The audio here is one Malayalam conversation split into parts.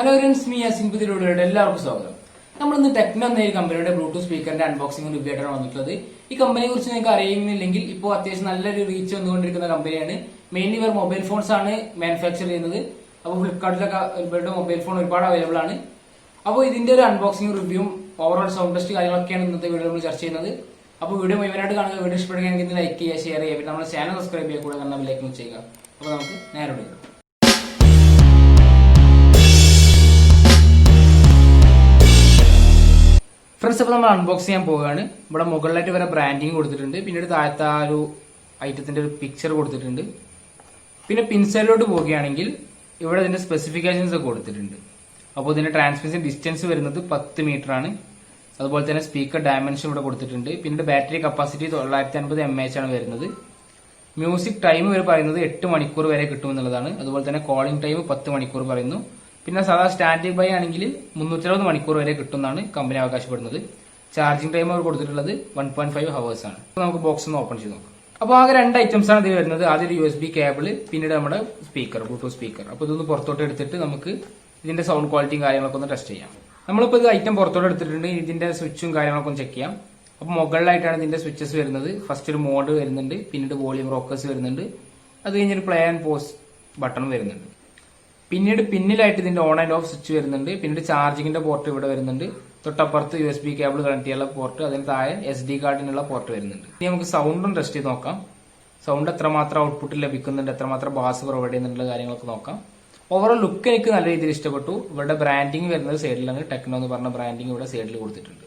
ഹലോ ഫ്രണ്ട്സ്, യാസീൻ പുതിയ എല്ലാവർക്കും സ്വാഗതം. നമ്മളിന്ന് ടെക്നോ എന്ന ഈ കമ്പനിയുടെ ബ്ലൂടൂത്ത് സ്പീക്കറിന്റെ അൺബോക്സിംഗ് റിവ്യൂ ആയിട്ടാണ് വന്നിട്ടുള്ളത്. ഈ കമ്പനിയെ കുറിച്ച് നിങ്ങൾക്ക് അറിയുന്നില്ലെങ്കിൽ ഇപ്പോൾ അത്യാവശ്യം നല്ലൊരു റീച്ച് വന്നുകൊണ്ടിരിക്കുന്ന കമ്പനിയാണ്. മെയിൻലി ഇവർ മൊബൈൽ ഫോൺസ് ആണ് മാനുഫാക്ചർ ചെയ്യുന്നത്. അപ്പോൾ ഫ്ലിപ്കാർട്ടിലൊക്കെ ഇവരുടെ മൊബൈൽ ഫോൺ ഒരുപാട് അവൈലബിൾ ആണ്. അപ്പോൾ ഇതിന്റെ ഒരു അൺബോക്സിംഗ് റിവ്യൂവും ഓവറോൾ സൗണ്ട് ടെസ്റ്റ് കാര്യങ്ങളൊക്കെയാണ് ഇന്നത്തെ വീഡിയോ നമ്മൾ ചർച്ച ചെയ്യുന്നത്. അപ്പോൾ വീഡിയോ മുഴുവനായിട്ട് കാണുക. വീഡിയോ ഇഷ്ടപ്പെടുകയാണെങ്കിൽ ലൈക്ക് ചെയ്യുക, ഷെയർ ചെയ്യുക, പിന്നെ നമ്മുടെ ചാനൽ സബ്സ്ക്രൈബ് ചെയ്യുക, കൂടെ കണ്ട ബെൽ ഐക്കൺ ചെയ്യുക. അപ്പോൾ നമുക്ക് നേരെ വിടുക. ഫ്രണ്ട്സ്, അപ്പോൾ നമ്മൾ അൺബോക്സ് ചെയ്യാൻ പോവുകയാണ്. ഇവിടെ മുകളിലായിട്ട് വരെ ബ്രാൻഡിങ് കൊടുത്തിട്ടുണ്ട്. പിന്നീട് താഴത്തെ ആ ഒരു ഐറ്റത്തിന്റെ ഒരു പിക്ചർ കൊടുത്തിട്ടുണ്ട്. പിന്നെ പിൻസൈഡിലോട്ട് പോവുകയാണെങ്കിൽ ഇവിടെ ഇതിന്റെ സ്പെസിഫിക്കേഷൻസ് ഒക്കെ കൊടുത്തിട്ടുണ്ട്. അപ്പോൾ ഇതിന്റെ ട്രാൻസ്മിഷൻ ഡിസ്റ്റൻസ് വരുന്നത് 10 മീറ്റർ ആണ്. അതുപോലെ തന്നെ സ്പീക്കർ ഡയമെൻഷൻ ഇവിടെ കൊടുത്തിട്ടുണ്ട്. പിന്നീട് ബാറ്ററി കപ്പാസിറ്റി 950 mAh ആണ് വരുന്നത്. മ്യൂസിക് ടൈം വരെ പറയുന്നത് 8 മണിക്കൂർ വരെ കിട്ടുമെന്നുള്ളതാണ്. അതുപോലെ തന്നെ കോളിംഗ് ടൈം 10 മണിക്കൂർ പറയുന്നു. പിന്നെ സാധാ സ്റ്റാൻഡിംഗ് ബൈ ആണെങ്കിൽ 360 മണിക്കൂർ വരെ കിട്ടുമെന്നാണ് കമ്പനി അവകാശപ്പെടുന്നത്. ചാർജിംഗ് ടൈം അവർ കൊടുത്തിട്ടുള്ളത് 1.5 hours ആണ്. അപ്പോൾ നമുക്ക് ബോക്സ് ഒന്ന് ഓപ്പൺ ചെയ്ത് നോക്കാം. അപ്പോൾ ആകെ 2 ഐറ്റംസ് ആണ് ഇതിൽ വരുന്നത്. ആദ്യം USB കേബിൾ, പിന്നീട് നമ്മുടെ സ്പീക്കർ, ബ്ലൂടൂത്ത് സ്പീക്കർ. അപ്പോൾ ഇതൊന്ന് പുറത്തോട്ട് എടുത്തിട്ട് നമുക്ക് ഇതിന്റെ സൗണ്ട് ക്വാളിറ്റിയും കാര്യങ്ങളൊക്കെ ഒന്ന് ടെസ്റ്റ് ചെയ്യാം. നമ്മളിപ്പോൾ ഇത് ഐറ്റം പുറത്തോട്ട് എടുത്തിട്ടുണ്ട്. ഇതിന്റെ സ്വിച്ചും കാര്യങ്ങളൊക്കെ ഒന്ന് ചെക്ക് ചെയ്യാം. അപ്പോൾ മുകളിലായിട്ടാണ് ഇതിന്റെ സ്വിച്ചസ് വരുന്നത്. ഫസ്റ്റ് ഒരു മോഡ് വരുന്നുണ്ട്, പിന്നീട് വോളിയം റോക്കേഴ്സ് വരുന്നുണ്ട്, അത് കഴിഞ്ഞൊരു പ്ലേ ആൻഡ് പോസ് ബട്ടൺ വരുന്നുണ്ട്. പിന്നീട് പിന്നിലായിട്ട് ഇതിന്റെ ഓൺ ആൻഡ് ഓഫ് സ്വിച്ച് വരുന്നുണ്ട്. പിന്നീട് ചാർജിങ്ങിന്റെ പോർട്ട് ഇവിടെ വരുന്നുണ്ട്. തൊട്ടപ്പുറത്ത് USB കേബിൾ കണക്ട് ചെയ്യാനുള്ള പോർട്ട്, അതിന് താഴെ SD കാർഡിനുള്ള പോർട്ട് വരുന്നുണ്ട്. ഇനി നമുക്ക് സൗണ്ടും ടെസ്റ്റ് ചെയ്ത് നോക്കാം. സൗണ്ട് എത്രമാത്രം ഔട്ട്പുട്ട് ലഭിക്കുന്നുണ്ട്, എത്രമാത്രം ബാസ് പ്രൊവൈഡ് ചെയ്യുന്നുള്ള കാര്യങ്ങളൊക്കെ നോക്കാം. ഓവറോൾ ലുക്ക് എനിക്ക് നല്ല രീതിയിൽ ഇഷ്ടപ്പെട്ടു. ഇവിടെ ബ്രാൻഡിങ് വരുന്നത് സൈഡിലാണ്. ടെക്നോ എന്ന് പറഞ്ഞ ബ്രാൻഡിങ് ഇവിടെ സൈഡിൽ കൊടുത്തിട്ടുണ്ട്.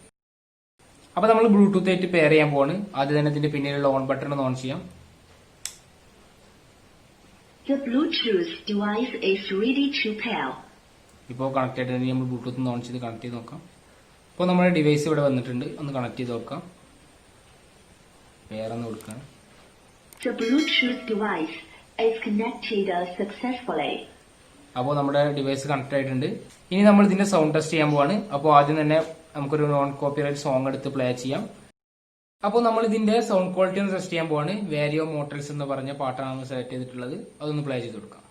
അപ്പൊ നമ്മൾ ബ്ലൂടൂത്ത് ആയിട്ട് പെയർ ചെയ്യാൻ പോവാണ്. ആദ്യം തന്നെ ഇതിന്റെ പിന്നിലുള്ള ഓൺ ബട്ടൺ ഒന്ന് ഓൺ ചെയ്യാം. The Bluetooth device is ready to pair. ഇപ്പോൾ കണക്ട് ആയിട്ട് നമ്മൾ ബ്ലൂടൂത്ത് ഓൺ ചെയ്ത് കണക്ട് ചെയ്ത് നോക്കാം. ഇപ്പോൾ നമ്മുടെ ഡിവൈസ് ഇവിടെ വന്നിട്ടുണ്ട്. ഒന്ന് കണക്ട് ചെയ്ത് നോക്കാം. പേരൊന്ന് കൊടുക്കാം. The Bluetooth device is connected successfully. അപ്പോൾ നമ്മുടെ ഡിവൈസ് കണക്ട് ആയിട്ടുണ്ട്. ഇനി നമ്മൾ ഇതിന്റെ സൗണ്ട് ടെസ്റ്റ് ചെയ്യാൻ പോവാണ്. അപ്പോൾ ആദ്യം തന്നെ നമുക്കൊരു നോൺ കോപ്പിറൈറ്റ് സോങ് എടുത്ത് പ്ലേ ചെയ്യാം. അപ്പോൾ നമ്മൾ ഇതിന്റെ സൗണ്ട് ക്വാളിറ്റി ഒന്ന് ടെസ്റ്റ് ചെയ്യാൻ പോവാണ്. 𝑨𝒉𝒎𝒂𝒅 എന്ന് പറഞ്ഞ പാട്ടാണ് നമ്മൾ സെലക്ട് ചെയ്തിട്ടുള്ളത്. അതൊന്ന് പ്ലേ ചെയ്ത് കൊടുക്കാം.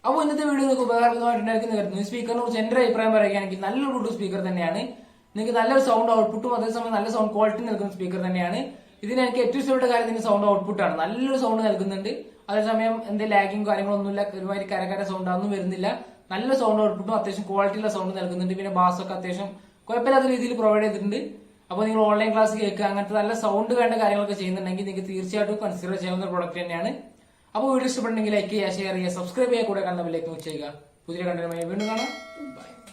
അപ്പോൾ ഇന്നത്തെ വീഡിയോ നിങ്ങൾക്ക് ഉപകാരപ്രദമായിട്ടുണ്ടായിരിക്കുന്നു. സ്പീക്കറിനെ കുറിച്ച് എന്റെ അഭിപ്രായം പറയുകയാണെങ്കിൽ നല്ലൊരു ബ്ലൂടൂത്ത് സ്പീക്കർ തന്നെയാണ്. നിങ്ങൾക്ക് നല്ലൊരു സൗണ്ട് ഔട്ട്പുട്ടും അതേസമയം നല്ല സൗണ്ട് ക്വാളിറ്റി നൽകുന്ന സ്പീക്കർ തന്നെയാണ്. ഇതിന് എനിക്ക് ഏറ്റവും ഇഷ്ടപ്പെട്ട കാര്യം ഇതിന്റെ സൗണ്ട് ഔട്ട്പുട്ടാണ്. നല്ലൊരു സൗണ്ട് നൽകുന്നുണ്ട്. അതേസമയം എന്തെങ്കിലും ലാഗിങ് കാര്യങ്ങളൊന്നുമില്ല. ഒരുമാതിരി കരകര സൗണ്ട് ഒന്നും വരുന്നില്ല. നല്ല സൗണ്ട് ഔട്ട്പുട്ടും അത്യാവശ്യം ക്വാളിറ്റിയുള്ള സൗണ്ട് നൽകുന്നുണ്ട്. പിന്നെ ബാസൊക്കെ അത്യാവശ്യം കുഴപ്പമില്ലാത്ത രീതിയിൽ പ്രൊവൈഡ് ചെയ്തിട്ടുണ്ട്. അപ്പോൾ നിങ്ങൾ ഓൺലൈൻ ക്ലാസ് കേൾക്കുക, അങ്ങനത്തെ നല്ല സൗണ്ട് വേണ്ട കാര്യങ്ങളൊക്കെ ചെയ്യുന്നുണ്ടെങ്കിൽ നിങ്ങൾക്ക് തീർച്ചയായിട്ടും കൺസിഡർ ചെയ്യാവുന്ന ഒരു പ്രോഡക്റ്റ് തന്നെയാണ്. അപ്പോൾ വീഡിയോ ഇഷ്ടപ്പെട്ടെങ്കിൽ ലൈക്ക് ചെയ്യുക, ഷെയർ ചെയ്യുക, സബ്സ്ക്രൈബ് ചെയ്യുക, കൂടെ കണ്ട ബെൽ ഐക്കൺ ചെയ്യുക. പുതിയ കണ്ടന്റുമായി വീണ്ടും കാണാം. ബൈ.